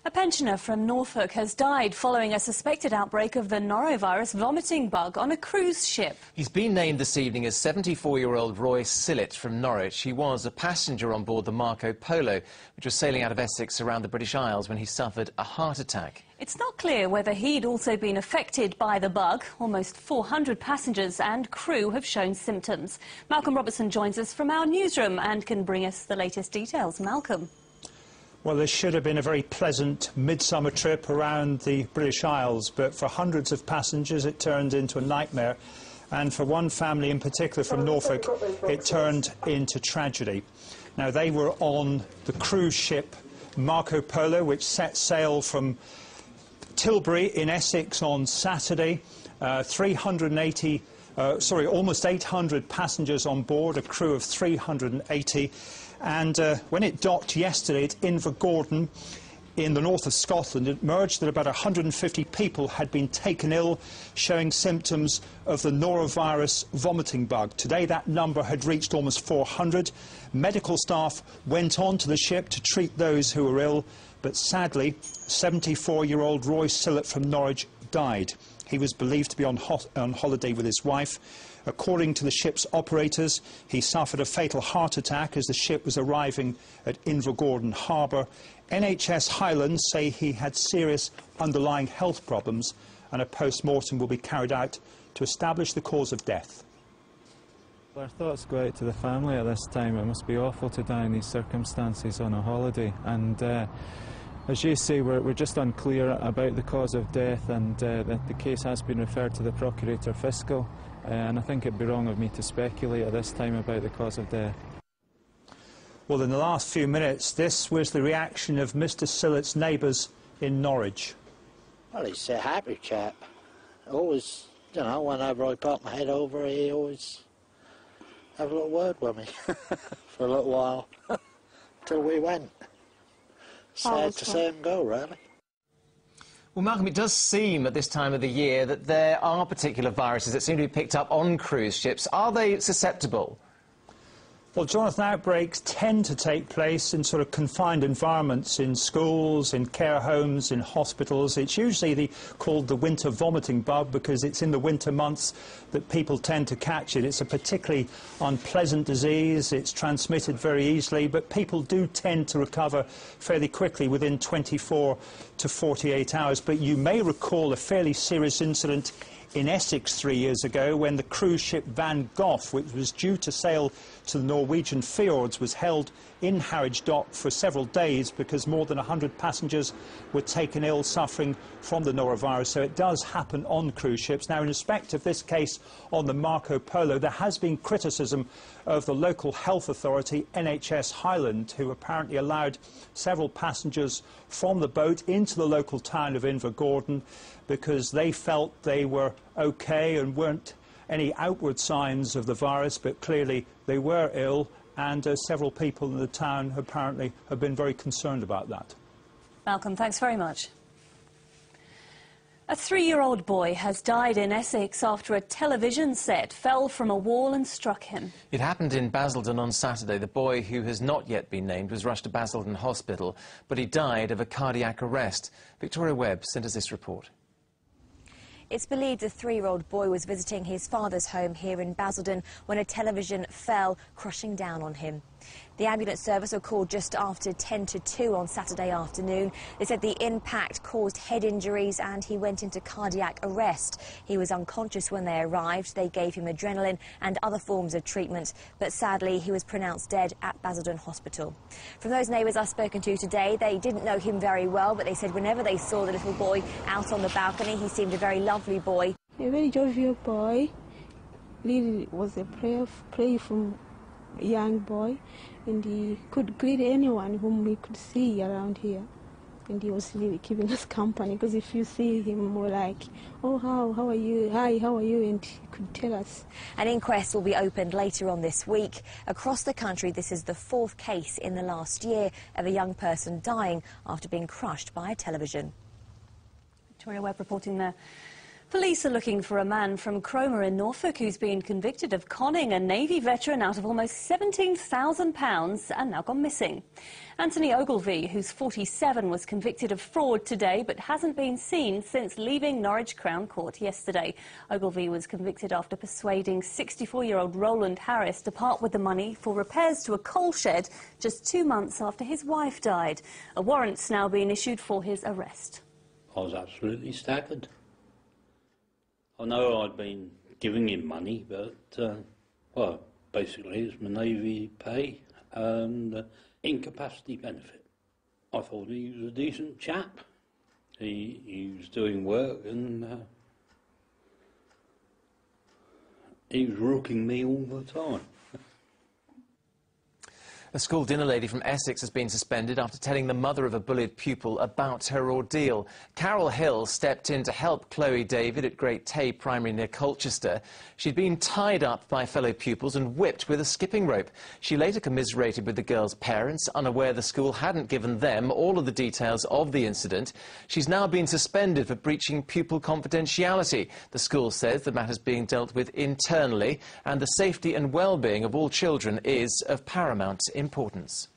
A pensioner from Norfolk has died following a suspected outbreak of the norovirus vomiting bug on a cruise ship. He's been named this evening as 74-year-old Roy Sillett from Norwich. He was a passenger on board the Marco Polo, which was sailing out of Essex around the British Isles when he suffered a heart attack. It's not clear whether he'd also been affected by the bug. Almost 400 passengers and crew have shown symptoms. Malcolm Robertson joins us from our newsroom and can bring us the latest details. Malcolm. Well, this should have been a very pleasant midsummer trip around the British Isles, but for hundreds of passengers it turned into a nightmare, and for one family in particular from Norfolk it turned into tragedy. Now, they were on the cruise ship Marco Polo, which set sail from Tilbury in Essex on Saturday. Almost 800 passengers on board, a crew of 380. And when it docked yesterday at Invergordon in the north of Scotland, it emerged that about 150 people had been taken ill, showing symptoms of the norovirus vomiting bug. Today that number had reached almost 400. Medical staff went on to the ship to treat those who were ill, but sadly 74-year-old Roy Sillett from Norwich died. He was believed to be on holiday with his wife. According to the ship's operators, he suffered a fatal heart attack as the ship was arriving at Invergordon Harbour. NHS Highlands say he had serious underlying health problems, and a post-mortem will be carried out to establish the cause of death. Our thoughts go out to the family at this time. It must be awful to die in these circumstances on a holiday. And as you say, we're just unclear about the cause of death, and the case has been referred to the Procurator Fiscal. And I think it'd be wrong of me to speculate at this time about the cause of death. Well, in the last few minutes, this was the reaction of Mr. Sillett's neighbours in Norwich. Well, he's a happy chap. Always, you know, whenever I pop my head over, he always have a little word with me for a little while, till we went. Sad to see him go, really. Well, Malcolm, it does seem at this time of the year that there are particular viruses that seem to be picked up on cruise ships. Are they susceptible? Well, Jonathan, outbreaks tend to take place in sort of confined environments, in schools, in care homes, in hospitals. It's usually called the winter vomiting bug because it's in the winter months that people tend to catch it. It's a particularly unpleasant disease. It's transmitted very easily, but people do tend to recover fairly quickly within 24 to 48 hours. But you may recall a fairly serious incident in Essex 3 years ago when the cruise ship Van Gogh, which was due to sail to the Norwegian fjords, was held in Harwich Dock for several days because more than 100 passengers were taken ill suffering from the norovirus. So it does happen on cruise ships. Now, in respect of this case on the Marco Polo, there has been criticism of the local health authority, NHS Highland, who apparently allowed several passengers from the boat into the local town of Invergordon because they felt they were OK and weren't any outward signs of the virus, but clearly they were ill, and several people in the town apparently have been very concerned about that. Malcolm, thanks very much. A 3-year-old boy has died in Essex after a television set fell from a wall and struck him. It happened in Basildon on Saturday. The boy, who has not yet been named, was rushed to Basildon Hospital, but he died of a cardiac arrest. Victoria Webb sent us this report. It's believed the 3-year-old boy was visiting his father's home here in Basildon when a television fell, crushing down on him. The ambulance service were called just after 10 to 2 on Saturday afternoon. They said the impact caused head injuries and he went into cardiac arrest. He was unconscious when they arrived. They gave him adrenaline and other forms of treatment, but sadly he was pronounced dead at Basildon Hospital. From those neighbours I've spoken to today, they didn't know him very well, but they said whenever they saw the little boy out on the balcony, he seemed a very lovely boy. A very jovial boy. Really was a playful young boy, and he could greet anyone whom we could see around here, and he was really keeping us company, because if you see him, we're like, oh, how are you, hi, how are you, and he could tell us. An inquest will be opened later on this week. Across the country, this is the 4th case in the last year of a young person dying after being crushed by a television. Victoria Webb reporting there. Police are looking for a man from Cromer in Norfolk who's been convicted of conning a Navy veteran out of almost £17,000 and now gone missing. Anthony Ogilvie, who's 47, was convicted of fraud today but hasn't been seen since leaving Norwich Crown Court yesterday. Ogilvie was convicted after persuading 64-year-old Roland Harris to part with the money for repairs to a coal shed just 2 months after his wife died. A warrant's now been issued for his arrest. I was absolutely staggered. I know I'd been giving him money, but, well, basically it's my Navy pay and incapacity benefit. I thought he was a decent chap. He was doing work and he was rooking me all the time. A school dinner lady from Essex has been suspended after telling the mother of a bullied pupil about her ordeal. Carol Hill stepped in to help Chloe David at Great Tay Primary near Colchester. She'd been tied up by fellow pupils and whipped with a skipping rope. She later commiserated with the girl's parents, unaware the school hadn't given them all of the details of the incident. She's now been suspended for breaching pupil confidentiality. The school says the matter's being dealt with internally and the safety and well-being of all children is of paramount importance.